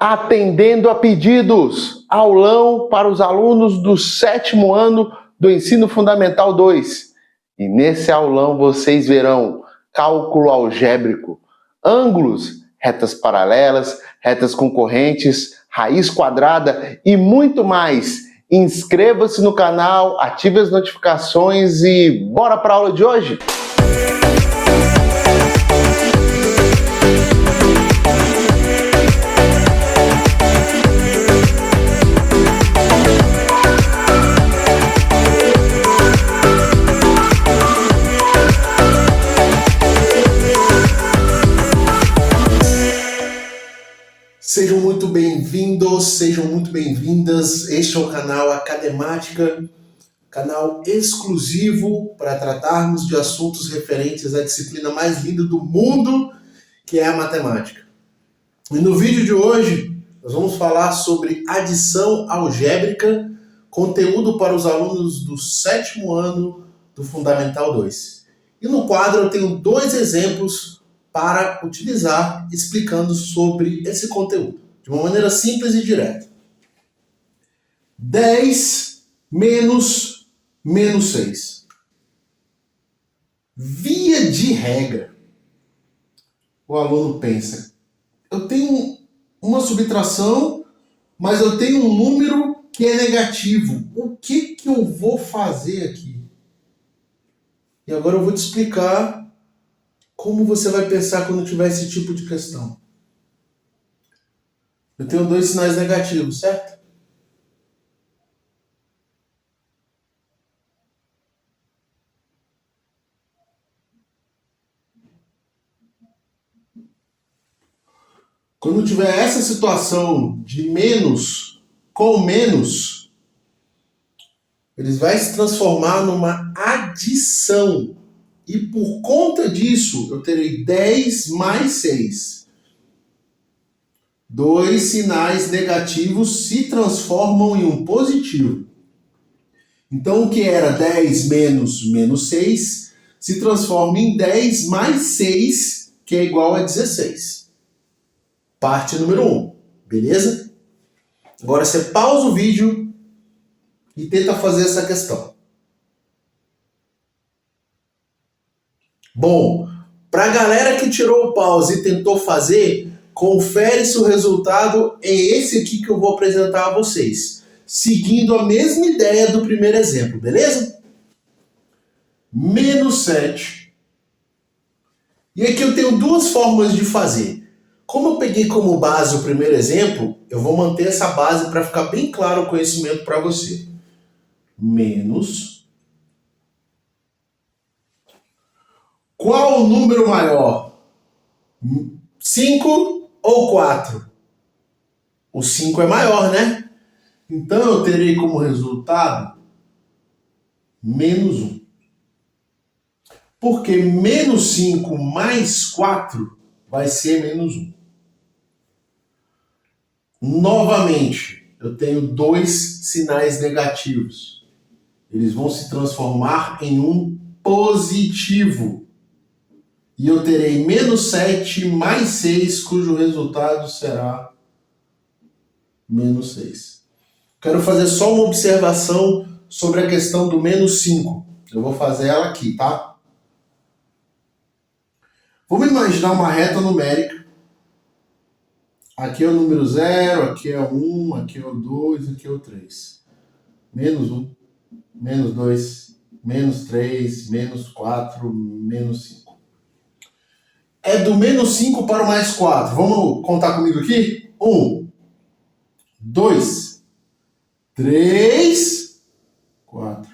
Atendendo a pedidos, aulão para os alunos do 7º ano do Ensino Fundamental 2. E nesse aulão vocês verão cálculo algébrico, ângulos, retas paralelas, retas concorrentes, raiz quadrada e muito mais. Inscreva-se no canal, ative as notificações e bora para a aula de hoje? Sejam muito bem-vindos, sejam muito bem-vindas. Este é o canal Academática, canal exclusivo para tratarmos de assuntos referentes à disciplina mais linda do mundo, que é a matemática. E no vídeo de hoje, nós vamos falar sobre adição algébrica, conteúdo para os alunos do 7º ano do Fundamental 2. E no quadro eu tenho 2 exemplos para utilizar explicando sobre esse conteúdo, de uma maneira simples e direta. 10 menos 6. Via de regra, o aluno pensa, eu tenho uma subtração, mas eu tenho um número que é negativo. O que eu vou fazer aqui? E agora eu vou te explicar como você vai pensar quando tiver esse tipo de questão. Eu tenho 2 sinais negativos, certo? Quando tiver essa situação de menos com menos, eles vão se transformar numa adição. E por conta disso, eu terei 10 mais 6. 2 sinais negativos se transformam em um positivo. Então, o que era 10 menos 6 se transforma em 10 mais 6, que é igual a 16. Parte número 1, beleza? Agora você pausa o vídeo e tenta fazer essa questão. Bom, para a galera que tirou o pause e tentou fazer, confere se o resultado é esse aqui que eu vou apresentar a vocês, seguindo a mesma ideia do primeiro exemplo, beleza? Menos 7. E aqui eu tenho 2 formas de fazer. Como eu peguei como base o primeiro exemplo, eu vou manter essa base para ficar bem claro o conhecimento para você. Menos. Qual o número maior? 5 ou 4? O 5 é maior, né? Então eu terei como resultado menos 1. Porque menos 5 mais 4 vai ser menos 1. Novamente, eu tenho 2 sinais negativos. Eles vão se transformar em um positivo. E eu terei menos 7 mais 6, cujo resultado será menos 6. Quero fazer só uma observação sobre a questão do menos 5. Eu vou fazer ela aqui, tá? Vamos imaginar uma reta numérica. Aqui é o número 0, aqui é o 1, aqui é o 2, aqui é o 3. Menos 1, menos 2, menos 3, menos 4, menos 5. É do menos 5 para o mais 4. Vamos contar comigo aqui? 1, 2, 3, 4.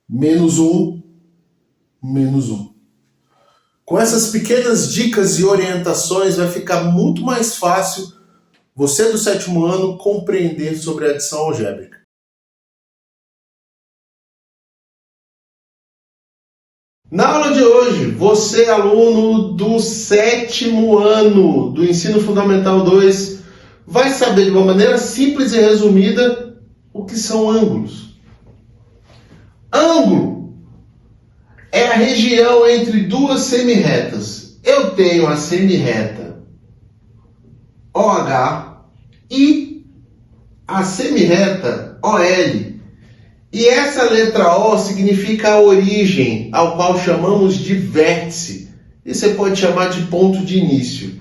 Menos 1, menos 1. Com essas pequenas dicas e orientações vai ficar muito mais fácil você do 7º ano compreender sobre a adição algébrica. Na aula de hoje, você, aluno do 7º ano do Ensino Fundamental 2, vai saber de uma maneira simples e resumida o que são ângulos. Ângulo é a região entre 2 semirretas. Eu tenho a semirreta OH, e a semirreta OL. E essa letra O significa a origem, ao qual chamamos de vértice. E você pode chamar de ponto de início.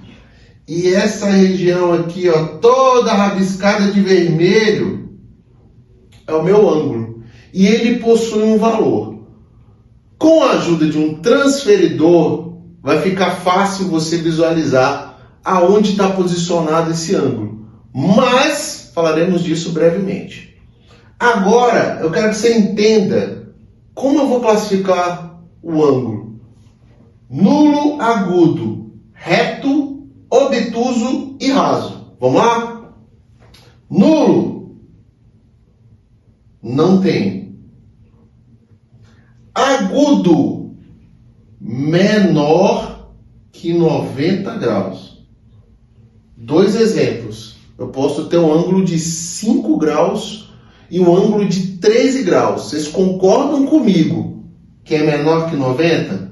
E essa região aqui, ó, toda rabiscada de vermelho, é o meu ângulo. E ele possui um valor. Com a ajuda de um transferidor, vai ficar fácil você visualizar aonde está posicionado esse ângulo. Mas falaremos disso brevemente. Agora, eu quero que você entenda como eu vou classificar o ângulo. Nulo, agudo, reto, obtuso e raso. Vamos lá? Nulo. Não tem. Agudo. Menor que 90 graus. Dois exemplos. Eu posso ter um ângulo de 5 graus e um ângulo de 13 graus. Vocês concordam comigo que é menor que 90?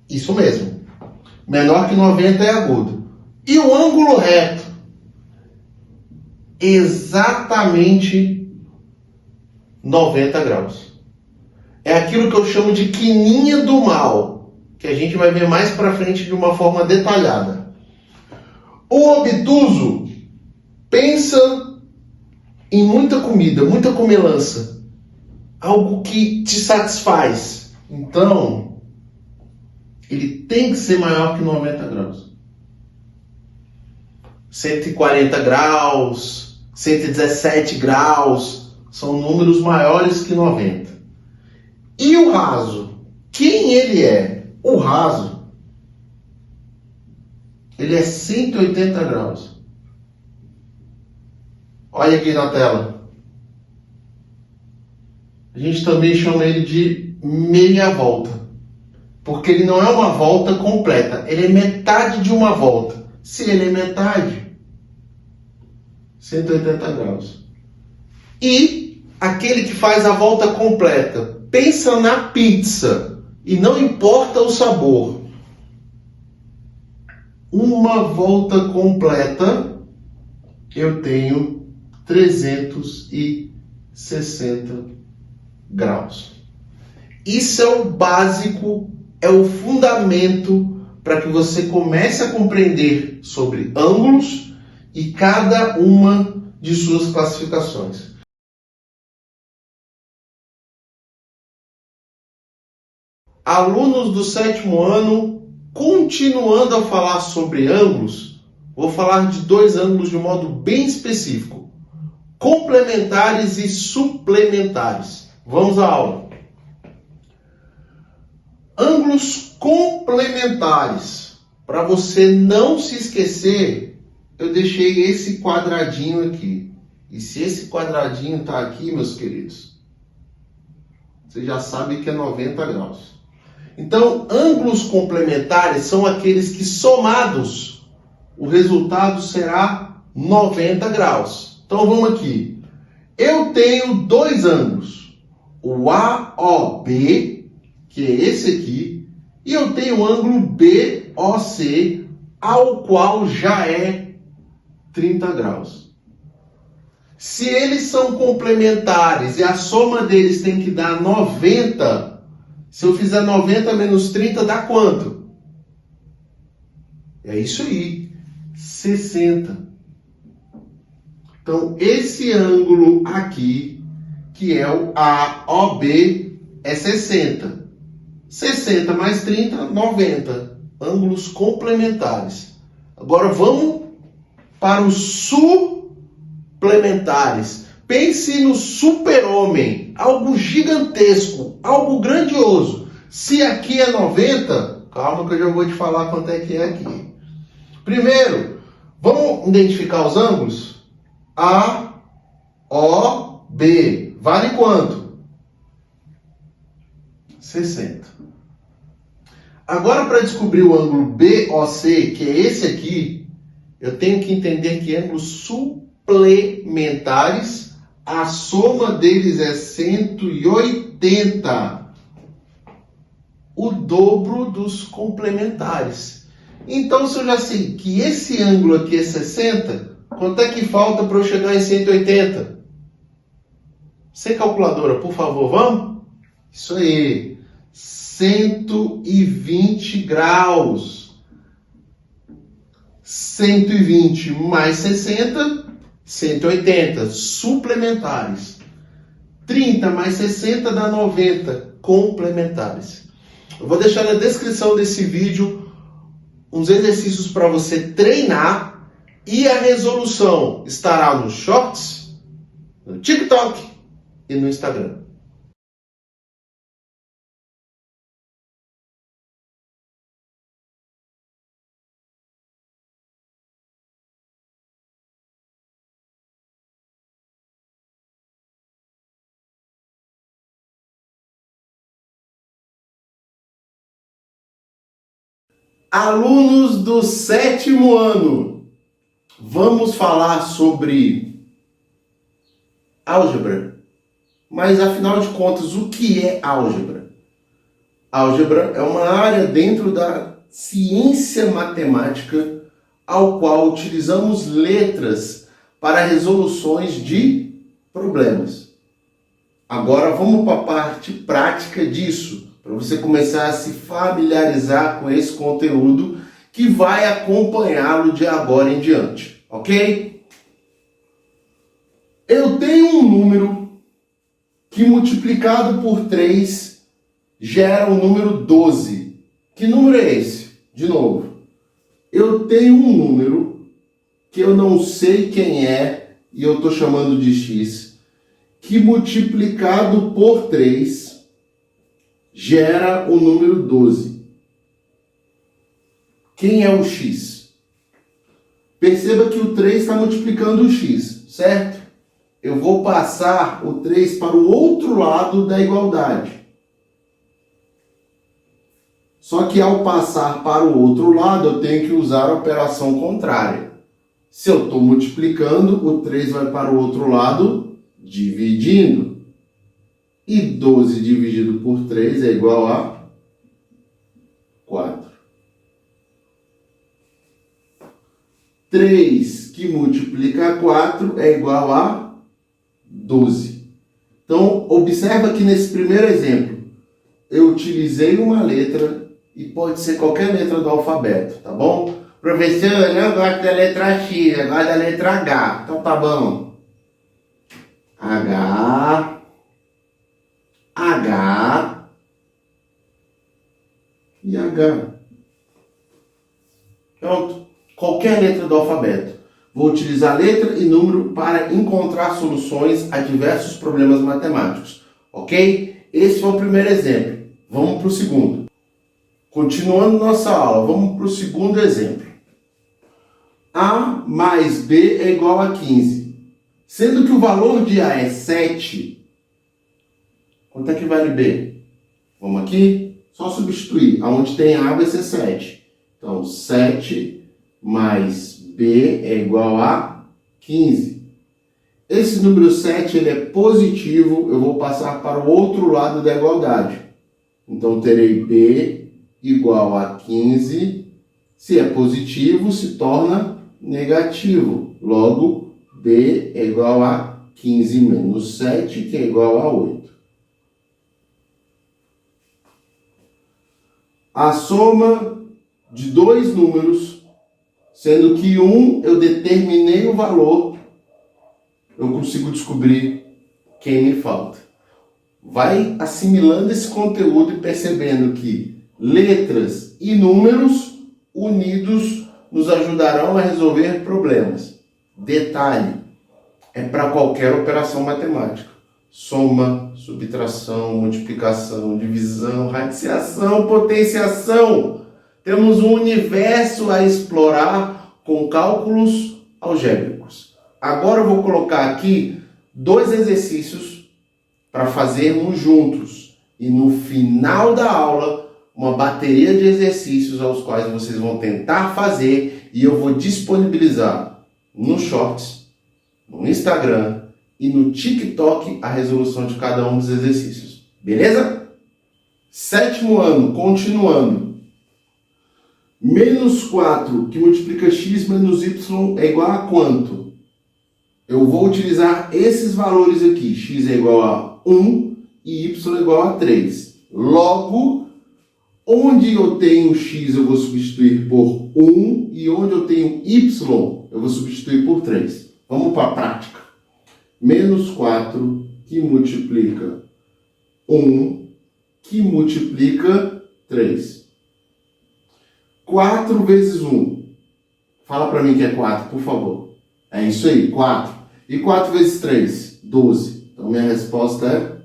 Isso mesmo. Menor que 90 é agudo. E o ângulo reto? Exatamente 90 graus. É aquilo que eu chamo de quininha do mal, que a gente vai ver mais para frente de uma forma detalhada. O obtuso pensa em muita comida, muita comilança, algo que te satisfaz. Então, ele tem que ser maior que 90 graus. 140 graus, 117 graus, são números maiores que 90. E o raso? Quem ele é? O raso, ele é 180 graus. Olha aqui na tela. A gente também chama ele de meia volta, porque ele não é uma volta completa, ele é metade de uma volta. Se ele é metade, 180 graus. E aquele que faz a volta completa, pensa na pizza e não importa o sabor. Uma volta completa, eu tenho 360 graus. Isso é o básico, é o fundamento para que você comece a compreender sobre ângulos e cada uma de suas classificações. Alunos do 7º ano, continuando a falar sobre ângulos, vou falar de dois ângulos de um modo bem específico: complementares e suplementares. Vamos à aula. Ângulos complementares. Para você não se esquecer, eu deixei esse quadradinho aqui. E se esse quadradinho está aqui, meus queridos, você já sabe que é 90 graus. Então, ângulos complementares são aqueles que somados, o resultado será 90 graus. Então, vamos aqui. Eu tenho dois ângulos. O AOB, que é esse aqui, e eu tenho o ângulo BOC, ao qual já é 30 graus. Se eles são complementares e a soma deles tem que dar 90, se eu fizer 90 menos 30, dá quanto? É isso aí, 60. Então, esse ângulo aqui, que é o AOB, é 60. 60 mais 30, 90. Ângulos complementares. Agora vamos para os suplementares. Pense no super-homem, algo gigantesco, algo grandioso. Se aqui é 90, calma que eu já vou te falar quanto é que é aqui. Primeiro, vamos identificar os ângulos? A, O, B. Vale quanto? 60. Agora, para descobrir o ângulo BOC, que é esse aqui, eu tenho que entender que ângulos suplementares, a soma deles é 180. O dobro dos complementares. Então, se eu já sei que esse ângulo aqui é 60, quanto é que falta para eu chegar em 180? Sem calculadora, por favor, vamos? Isso aí, 120 graus. 120 mais 60, 180, suplementares. 30 mais 60 dá 90, complementares. Eu vou deixar na descrição desse vídeo uns exercícios para você treinar e a resolução estará nos shorts, no TikTok e no Instagram. Alunos do 7º ano, vamos falar sobre álgebra. Mas afinal de contas, o que é álgebra? Álgebra é uma área dentro da ciência matemática ao qual utilizamos letras para resoluções de problemas. Agora vamos para a parte prática disso, para você começar a se familiarizar com esse conteúdo que vai acompanhá-lo de agora em diante, ok? Eu tenho um número que multiplicado por 3 gera o número 12. Que número é esse? De novo, eu tenho um número que eu não sei quem é e eu estou chamando de x, que multiplicado por 3 gera o número 12. Quem é o x? Perceba que o 3 está multiplicando o x, certo? Eu vou passar o 3 para o outro lado da igualdade. Só que ao passar para o outro lado, eu tenho que usar a operação contrária. Se eu estou multiplicando, o 3 vai para o outro lado, dividindo. E 12 dividido por 3 é igual a 4. 3 que multiplica 4 é igual a 12. Então, observa que nesse primeiro exemplo, eu utilizei uma letra e pode ser qualquer letra do alfabeto, tá bom? Professor, eu não gosto da letra X, eu gosto da letra H. Então tá bom. H e H. Pronto. Qualquer letra do alfabeto. Vou utilizar letra e número para encontrar soluções a diversos problemas matemáticos. Ok? Esse foi o primeiro exemplo. Vamos para o segundo. Continuando nossa aula, vamos para o segundo exemplo. A mais B é igual a 15. Sendo que o valor de A é 7, quanto é que vale B? Vamos aqui? Só substituir. Aonde tem A vai ser 7. Então, 7 mais B é igual a 15. Esse número 7 ele é positivo, eu vou passar para o outro lado da igualdade. Então, terei B igual a 15. Se é positivo, se torna negativo. Logo, B é igual a 15 menos 7, que é igual a 8. A soma de dois números, sendo que um eu determinei o valor, eu consigo descobrir quem me falta. Vai assimilando esse conteúdo e percebendo que letras e números unidos nos ajudarão a resolver problemas. Detalhe, é para qualquer operação matemática. Soma, subtração, multiplicação, divisão, radiciação, potenciação. Temos um universo a explorar com cálculos algébricos. Agora eu vou colocar aqui 2 exercícios para fazermos juntos. E no final da aula, uma bateria de exercícios aos quais vocês vão tentar fazer e eu vou disponibilizar no Shorts, no Instagram e no TikTok a resolução de cada um dos exercícios. Beleza? 7º ano, continuando. Menos 4 que multiplica x menos y é igual a quanto? Eu vou utilizar esses valores aqui. X é igual a 1 e y é igual a 3. Logo, onde eu tenho x eu vou substituir por 1 e onde eu tenho y eu vou substituir por 3. Vamos para a prática. Menos 4 que multiplica 1 que multiplica 3. 4 vezes 1. Fala para mim que é 4, por favor. É isso aí, 4. E 4 vezes 3? 12. Então, minha resposta é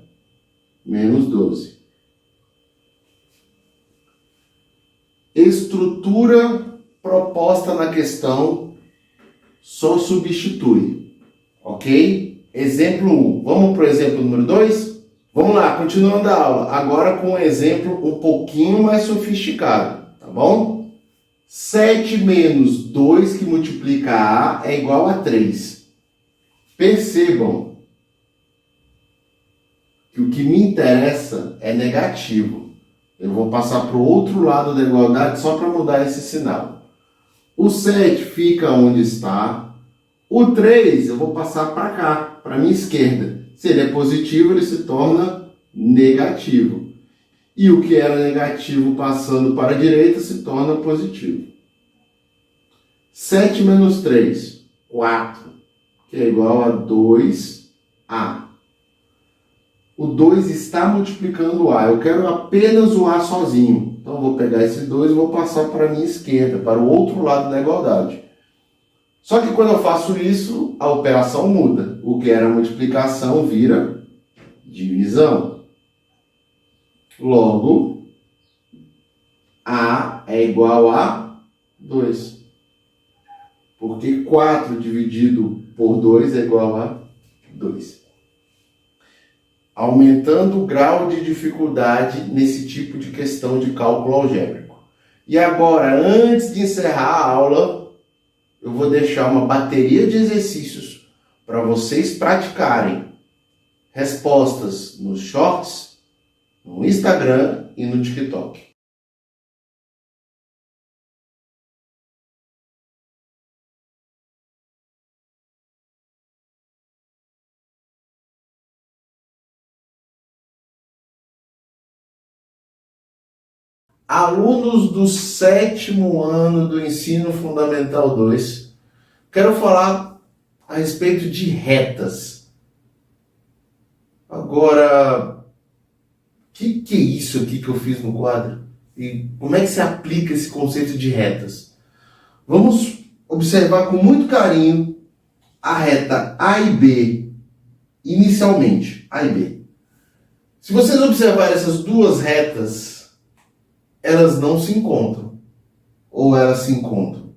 menos 12. Estrutura proposta na questão só substitui. Ok? Exemplo 1. Vamos para o exemplo número 2? Vamos lá, continuando a aula. Agora com um exemplo um pouquinho mais sofisticado. Tá bom? 7 menos 2 que multiplica a é igual a 3. Percebam que o que me interessa é negativo. Eu vou passar para o outro lado da igualdade só para mudar esse sinal. O 7 fica onde está. O 3 eu vou passar para cá, para a minha esquerda. Se ele é positivo, ele se torna negativo. E o que era negativo passando para a direita se torna positivo. 7 menos 3, 4, que é igual a 2A. O 2 está multiplicando o A. Eu quero apenas o A sozinho. Então, eu vou pegar esse 2 e vou passar para a minha esquerda, para o outro lado da igualdade. Só que quando eu faço isso, a operação muda. O que era multiplicação vira divisão. Logo, A é igual a 2. Porque 4 dividido por 2 é igual a 2. Aumentando o grau de dificuldade nesse tipo de questão de cálculo algébrico. E agora, antes de encerrar a aula, eu vou deixar uma bateria de exercícios para vocês praticarem respostas nos shorts, no Instagram e no TikTok. Alunos do 7º ano do Ensino Fundamental 2, quero falar a respeito de retas. Agora, o que é isso aqui que eu fiz no quadro? E como é que se aplica esse conceito de retas? Vamos observar com muito carinho a reta A e B, inicialmente, A e B. Se vocês observarem essas duas retas, elas não se encontram. Ou elas se encontram?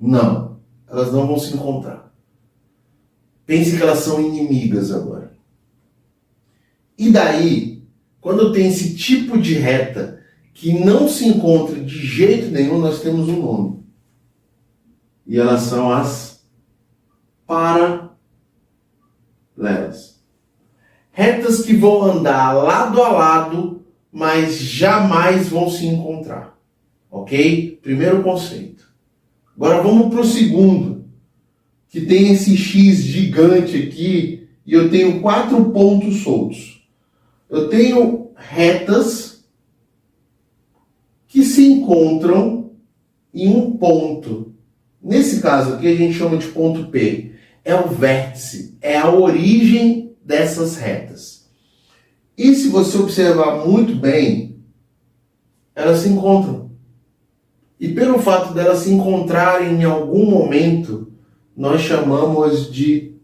Não, elas não vão se encontrar. Pense que elas são inimigas agora. E daí, quando tem esse tipo de reta que não se encontra de jeito nenhum, nós temos um nome. E elas são as paralelas. Retas que vão andar lado a lado, mas jamais vão se encontrar. Ok? Primeiro conceito. Agora vamos para o segundo, que tem esse X gigante aqui e eu tenho 4 pontos soltos. Eu tenho retas que se encontram em um ponto. Nesse caso aqui a gente chama de ponto P. É o vértice, é a origem dessas retas. E se você observar muito bem, elas se encontram. E pelo fato delas se encontrarem em algum momento, nós chamamos de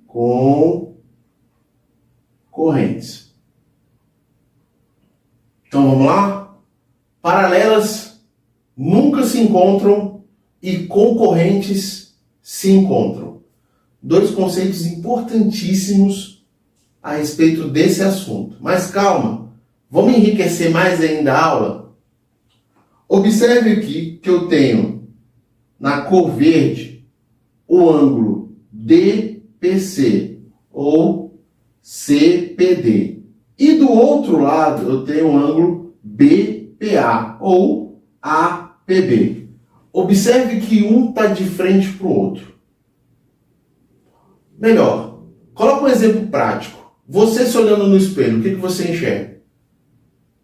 concorrentes. Então vamos lá? Paralelas nunca se encontram e concorrentes se encontram. 2 conceitos importantíssimos a respeito desse assunto. Mas calma, vamos enriquecer mais ainda a aula? Observe aqui que eu tenho na cor verde o ângulo DPC ou CPD. E do outro lado eu tenho o ângulo BPA ou APB. Observe que um está de frente para o outro. Melhor, coloca um exemplo prático. Você se olhando no espelho, o que você enxerga?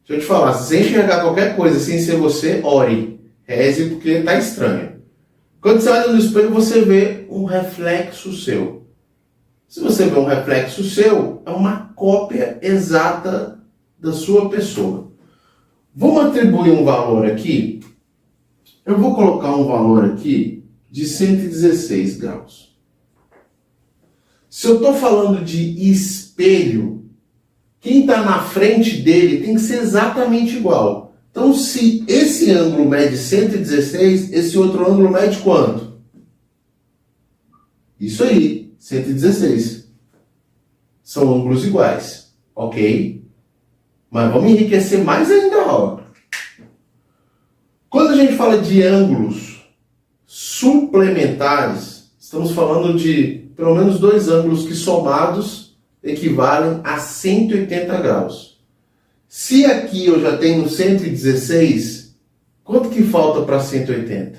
Deixa eu te falar, se você enxergar qualquer coisa sem ser você, ore. Reze porque está estranho. Quando você olha no espelho, você vê um reflexo seu. Se você vê um reflexo seu, é uma cópia exata da sua pessoa. Vamos atribuir um valor aqui. Eu vou colocar um valor aqui de 116 graus. Se eu estou falando de espelho, quem está na frente dele tem que ser exatamente igual. Então, se esse ângulo mede 116, esse outro ângulo mede quanto? Isso aí, 116. São ângulos iguais, ok? Mas vamos enriquecer mais ainda, ó. Quando a gente fala de ângulos suplementares, estamos falando de pelo menos dois ângulos que somados equivalem a 180 graus. Se aqui eu já tenho 116, quanto que falta para 180?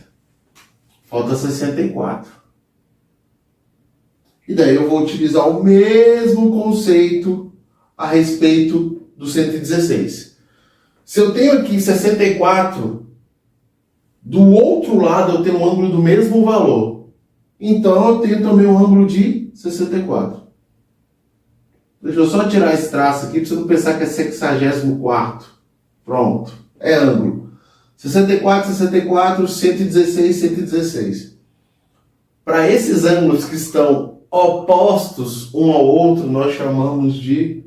Falta 64. E daí eu vou utilizar o mesmo conceito a respeito do 116. Se eu tenho aqui 64, do outro lado eu tenho um ângulo do mesmo valor. Então eu tenho também um ângulo de 64. Deixa eu só tirar esse traço aqui para você não pensar que é 64º. Pronto. É ângulo. 64, 64, 116, 116. Para esses ângulos que estão opostos um ao outro, nós chamamos de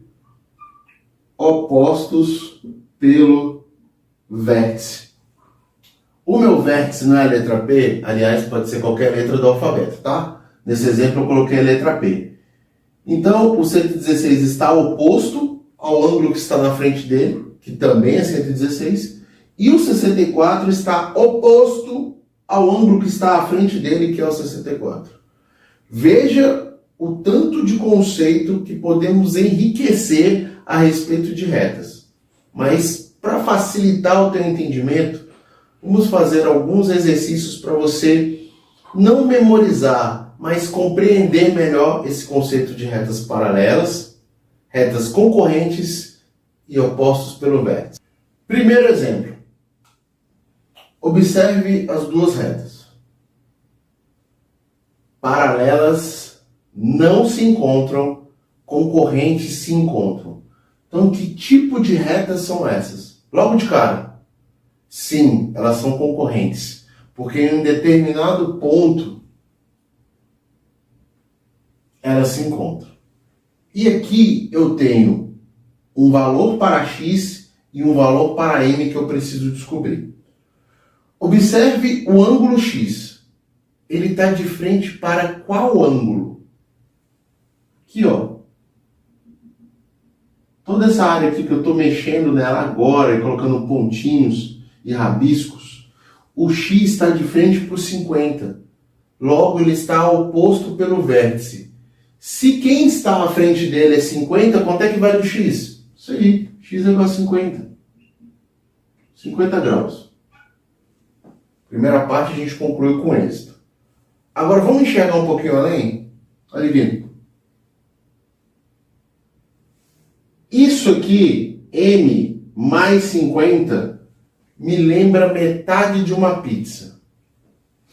opostos pelo vértice. O meu vértice não é a letra P, aliás, pode ser qualquer letra do alfabeto, tá? Nesse exemplo eu coloquei a letra P. Então, o 116 está oposto ao ângulo que está na frente dele, que também é 116, e o 64 está oposto ao ângulo que está à frente dele, que é o 64. Veja o tanto de conceito que podemos enriquecer a respeito de retas. Mas, para facilitar o teu entendimento, vamos fazer alguns exercícios para você não memorizar, mas compreender melhor esse conceito de retas paralelas, retas concorrentes e opostos pelo vértice. Primeiro exemplo. Observe as duas retas. Paralelas não se encontram, concorrentes se encontram. Então, que tipo de retas são essas? Logo de cara. Sim, elas são concorrentes, porque em um determinado ponto elas se encontram. E aqui eu tenho um valor para x e um valor para m que eu preciso descobrir. Observe o ângulo x. Ele está de frente para qual ângulo? Aqui, ó. Toda essa área aqui que eu estou mexendo nela agora e colocando pontinhos e rabiscos, o x está de frente para o 50. Logo, ele está oposto pelo vértice. Se quem está à frente dele é 50, quanto é que vale o x? Isso aí, x é igual a 50. 50 graus. Primeira parte a gente concluiu com êxito. Agora vamos enxergar um pouquinho além? Olha aqui. Isso aqui, m mais 50, me lembra metade de uma pizza.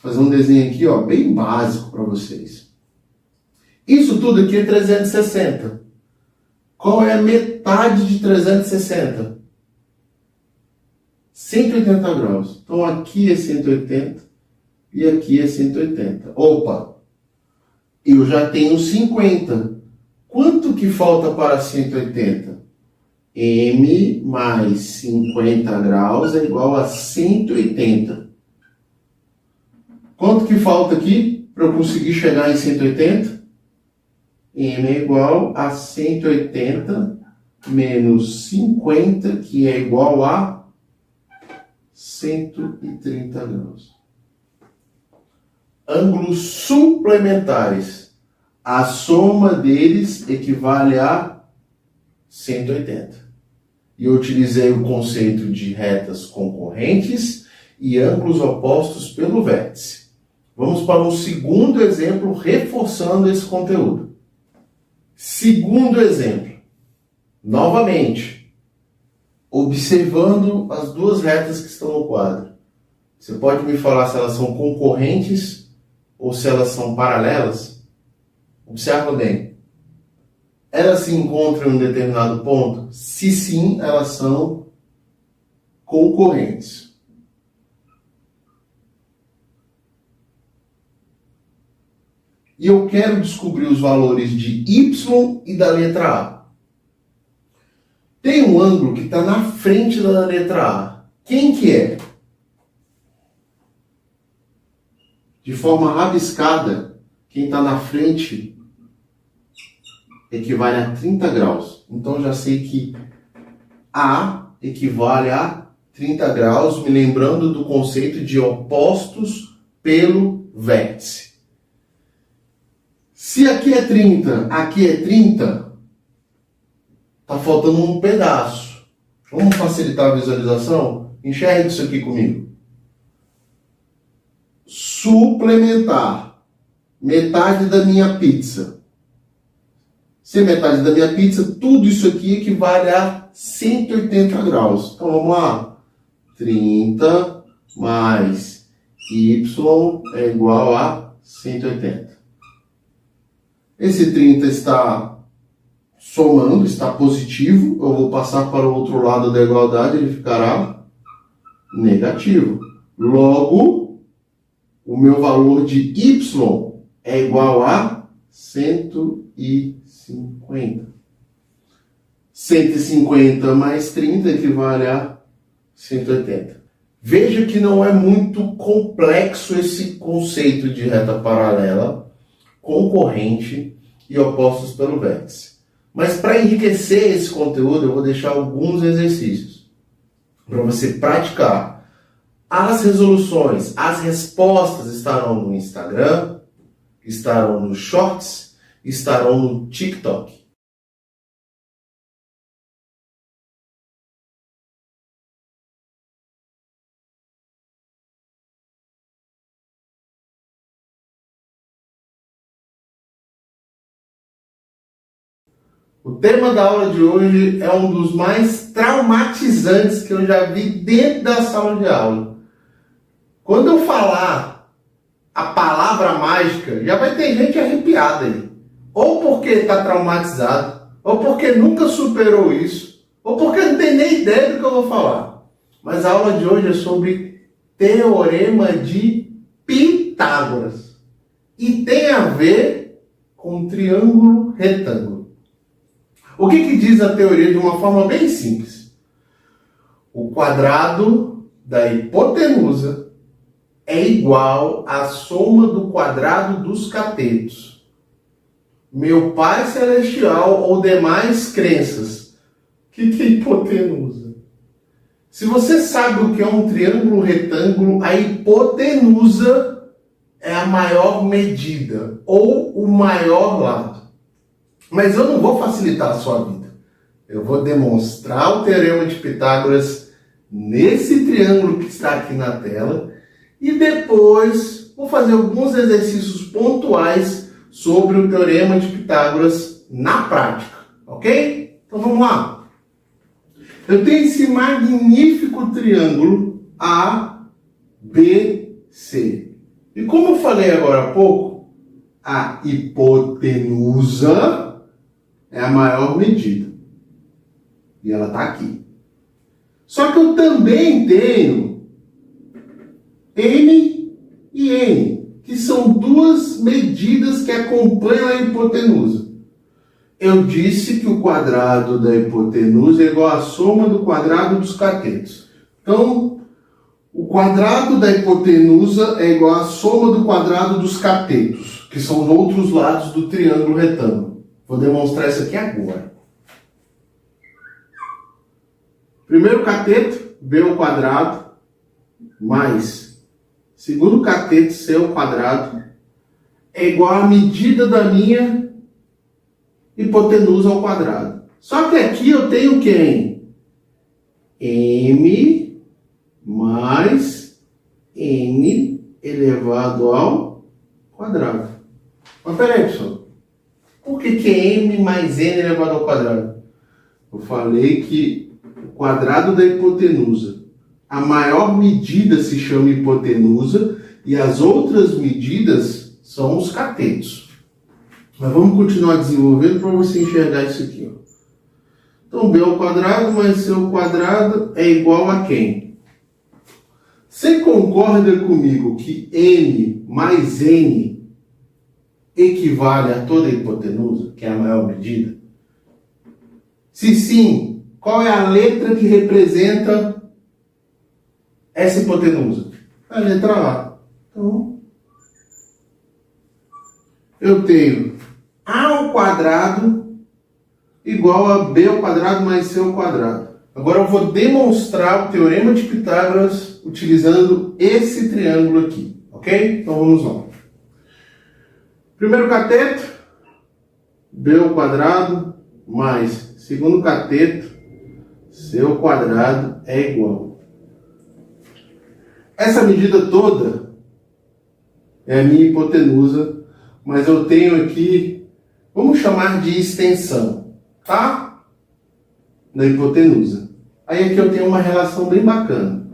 Vou fazer um desenho aqui, ó, bem básico para vocês. Isso tudo aqui é 360. Qual é a metade de 360? 180 graus. Então aqui é 180 e aqui é 180. Opa! Eu já tenho 50. Quanto que falta para 180? M mais 50 graus é igual a 180. Quanto que falta aqui para eu conseguir chegar em 180? M é igual a 180 menos 50, que é igual a 130 graus. Ângulos suplementares. A soma deles equivale a 180. E eu utilizei o conceito de retas concorrentes e ângulos opostos pelo vértice. Vamos para um segundo exemplo, reforçando esse conteúdo. Segundo exemplo, novamente, observando as duas retas que estão no quadro. Você pode me falar se elas são concorrentes ou se elas são paralelas? Observa bem. Elas se encontram em um determinado ponto? Se sim, elas são concorrentes. E eu quero descobrir os valores de Y e da letra A. Tem um ângulo que está na frente da letra A. Quem que é? De forma rabiscada, quem está na frente equivale a 30 graus. Então já sei que A equivale a 30 graus, me lembrando do conceito de opostos pelo vértice. Se aqui é 30, aqui é 30, está faltando um pedaço. Vamos facilitar a visualização? Enxergue isso aqui comigo. Suplementar. Metade da minha pizza. Se é metade da minha pizza, tudo isso aqui equivale a 180 graus. Então vamos lá. 30 mais Y é igual a 180. Esse 30 está somando, está positivo. Eu vou passar para o outro lado da igualdade, ele ficará negativo. Logo, o meu valor de Y é igual a 150. 150 mais 30 equivale a 180. Veja que não é muito complexo esse conceito de reta paralela, concorrente e opostos pelo vértice. Mas para enriquecer esse conteúdo, eu vou deixar alguns exercícios para você praticar. As resoluções, as respostas estarão no Instagram, estarão nos Shorts, estarão no TikTok. O tema da aula de hoje é um dos mais traumatizantes que eu já vi dentro da sala de aula. Quando eu falar a palavra mágica, já vai ter gente arrepiada aí. Ou porque está traumatizado, ou porque nunca superou isso, ou porque não tem nem ideia do que eu vou falar. Mas a aula de hoje é sobre Teorema de Pitágoras. E tem a ver com triângulo retângulo. O que diz a teoria de uma forma bem simples? O quadrado da hipotenusa é igual à soma do quadrado dos catetos. Meu Pai Celestial ou demais crenças. O que é hipotenusa? Se você sabe o que é um triângulo retângulo, a hipotenusa é a maior medida ou o maior lado. Mas eu não vou facilitar a sua vida. Eu vou demonstrar o Teorema de Pitágoras nesse triângulo que está aqui na tela e depois vou fazer alguns exercícios pontuais sobre o Teorema de Pitágoras na prática, ok? Então vamos lá. Eu tenho esse magnífico triângulo ABC. E como eu falei agora há pouco, a hipotenusa é a maior medida. E ela está aqui. Só que eu também tenho N e N, que são duas medidas que acompanham a hipotenusa. Eu disse que o quadrado da hipotenusa é igual à soma do quadrado dos catetos. Então, o quadrado da hipotenusa é igual à soma do quadrado dos catetos, que são os outros lados do triângulo retângulo. Vou demonstrar isso aqui agora. Primeiro cateto, B ao quadrado, mais segundo cateto, C ao quadrado, é igual à medida da minha hipotenusa ao quadrado. Só que aqui eu tenho quem? M mais elevado ao quadrado. Mas peraí, pessoal. Por que é m mais n elevado ao quadrado? Eu falei que o quadrado da hipotenusa, a maior medida se chama hipotenusa e as outras medidas são os catetos. Mas vamos continuar desenvolvendo para você enxergar isso aqui. Ó. Então, b ao quadrado mais c ao quadrado é igual a quem? Você concorda comigo que m mais n equivale a toda a hipotenusa, que é a maior medida? Se sim, qual é a letra que representa essa hipotenusa? A letra A. Então, eu tenho A ao quadrado igual a B ao quadrado mais C ao quadrado. Agora eu vou demonstrar o teorema de Pitágoras utilizando esse triângulo aqui, ok? Então vamos lá. Primeiro cateto, B ao quadrado mais segundo cateto, C ao quadrado é igual. Essa medida toda é a minha hipotenusa, mas eu tenho aqui, vamos chamar de extensão, tá? Da hipotenusa. Aí aqui eu tenho uma relação bem bacana,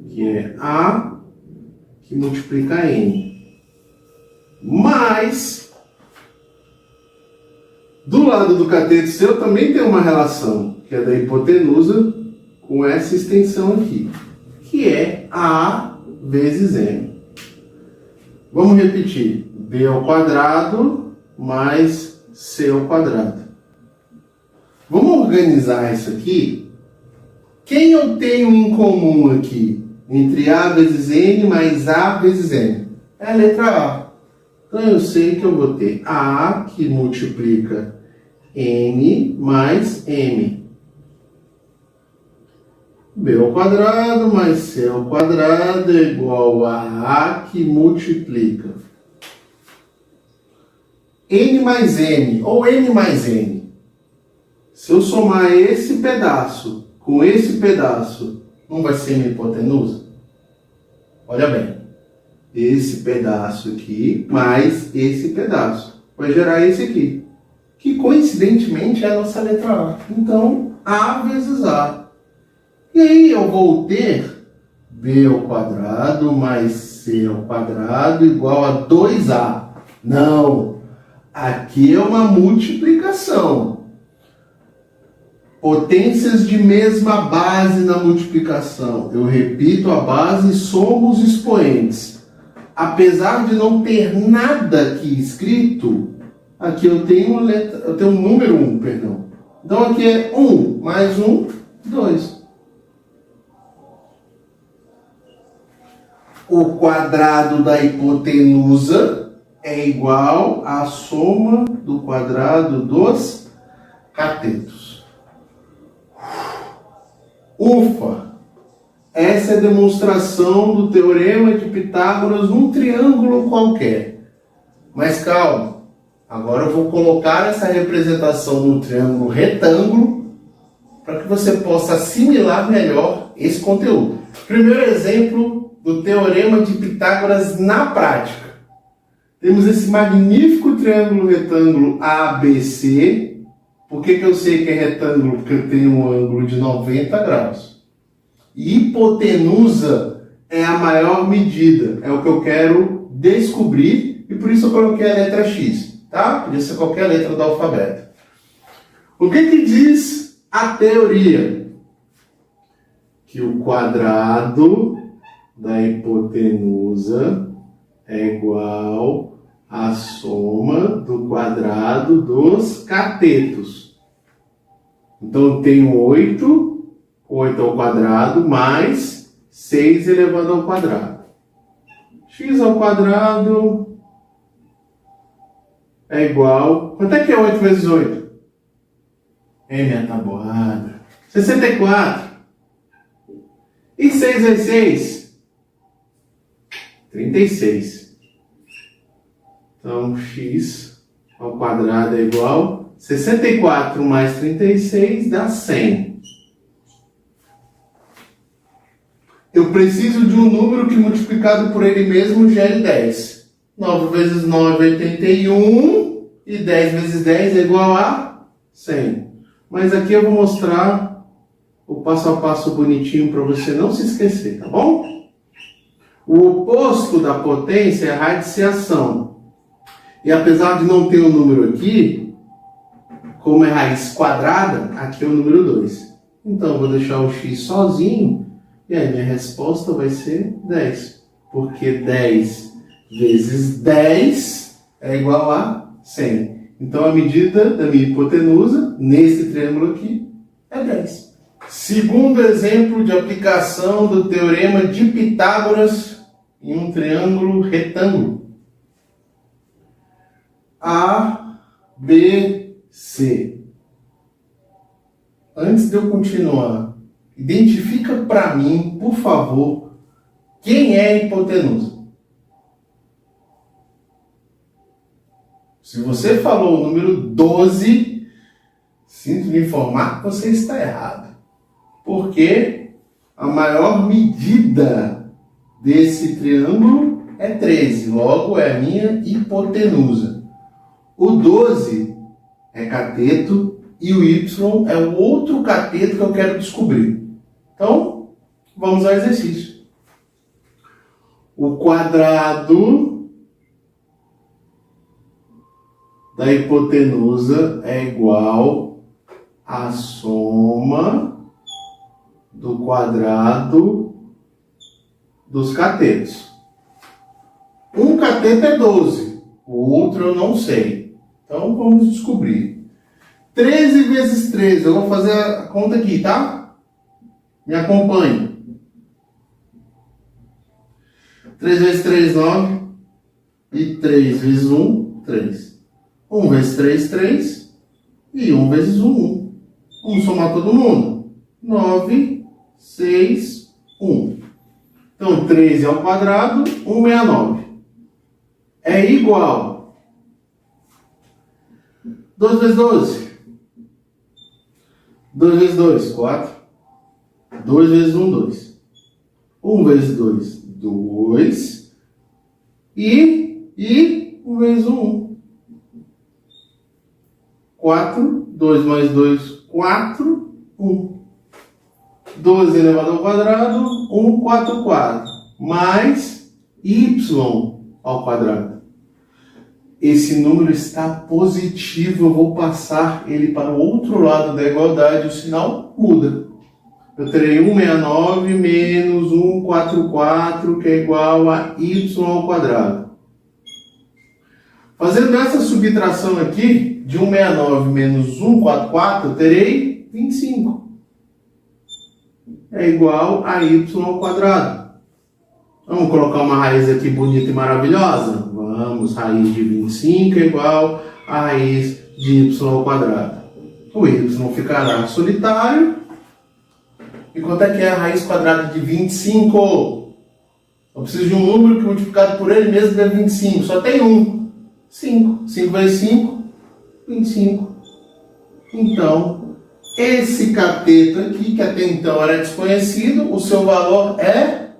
que é A que multiplica N. Mas, do lado do cateto C eu também tenho uma relação, que é da hipotenusa com essa extensão aqui, que é A vezes M. Vamos repetir. B ao quadrado mais C ao quadrado. Vamos organizar isso aqui. Quem eu tenho em comum aqui entre A vezes N mais A vezes M? É a letra A. Então eu sei que eu vou ter A que multiplica N mais M. B ao quadrado mais C ao quadrado é igual a A que multiplica N mais M, ou N mais N. Se eu somar esse pedaço com esse pedaço, não vai ser minha hipotenusa? Olha bem. Esse pedaço aqui mais esse pedaço vai gerar esse aqui, que coincidentemente é a nossa letra A. Então, A vezes A. E aí eu vou ter B ao quadrado mais C ao quadrado igual a 2A. Não, aqui é uma multiplicação. Potências de mesma base na multiplicação. Eu repito a base e somo os expoentes. Apesar de não ter nada aqui escrito, aqui eu tenho um número 1, perdão. Então aqui é 1 mais 1, 2. O quadrado da hipotenusa é igual à soma do quadrado dos catetos. Ufa! Essa é a demonstração do teorema de Pitágoras num triângulo qualquer. Mas calma, agora eu vou colocar essa representação no triângulo retângulo para que você possa assimilar melhor esse conteúdo. Primeiro exemplo do teorema de Pitágoras na prática. Temos esse magnífico triângulo retângulo ABC. Por que eu sei que é retângulo? Porque eu tenho um ângulo de 90 graus. Hipotenusa é a maior medida, é o que eu quero descobrir e por isso eu coloquei a letra X, tá? Podia ser qualquer letra do alfabeto. O que diz a teoria? Que o quadrado da hipotenusa é igual à soma do quadrado dos catetos. Então eu tenho 8 ao quadrado mais 6 elevado ao quadrado. X ao quadrado é igual... Quanto é que é 8 vezes 8? Minha tabuada. 64. E 6 vezes 6? 36. Então, x ao quadrado é igual... 64 mais 36 dá 100. eu preciso de um número que multiplicado por ele mesmo gere 10. 9 vezes 9 é 81 e 10 vezes 10 é igual a 100. Mas aqui eu vou mostrar o passo a passo bonitinho para você não se esquecer, tá bom? O oposto da potência é a radiciação. E apesar de não ter o número aqui, como é raiz quadrada, aqui é o número 2. Então eu vou deixar o x sozinho e aí minha resposta vai ser 10. Porque 10 vezes 10 é igual a 100. Então a medida da minha hipotenusa, nesse triângulo aqui, é 10. Segundo exemplo de aplicação do teorema de Pitágoras em um triângulo retângulo. A, B, C. Antes de eu continuar, identifica para mim, por favor, quem é a hipotenusa. Se você falou o número 12, sinto lhe informar que você está errado. Porque a maior medida desse triângulo é 13, logo é a minha hipotenusa. O 12 é cateto e o y é o outro cateto que eu quero descobrir. Então, vamos ao exercício. O quadrado da hipotenusa é igual à soma do quadrado dos catetos. Um cateto é 12, o outro eu não sei. Então vamos descobrir. 13 vezes 13, eu vou fazer a conta aqui, tá? Me acompanhe. 3 vezes 3, 9. E 3 vezes 1, 3. 1 vezes 3, 3. E 1 vezes 1, 1. Vamos somar todo mundo. 9, 6, 1. Então, 13 ao quadrado, 169. É igual. 2 vezes 12. 2 vezes 2, 4. 2 vezes 1, 2. 1 vezes 2, 2. E 1 vezes 1, 1. 4. 2 mais 2, 4. 1. 12 elevado ao quadrado, 144, mais y ao quadrado. Esse número está positivo, eu vou passar ele para o outro lado da igualdade, o sinal muda. Eu terei 169 menos 144, que é igual a y ao quadrado. Fazendo essa subtração aqui, de 169 menos 144, eu terei 25. É igual a y ao quadrado. Vamos colocar uma raiz aqui bonita e maravilhosa? Vamos, raiz de 25 é igual a raiz de y ao quadrado. O y ficará solitário. E quanto é que é a raiz quadrada de 25? Eu preciso de um número que multiplicado por ele mesmo dê 25. Só tem um. 5. 5 vezes 5, 25. Então, esse cateto aqui, que até então era desconhecido, o seu valor é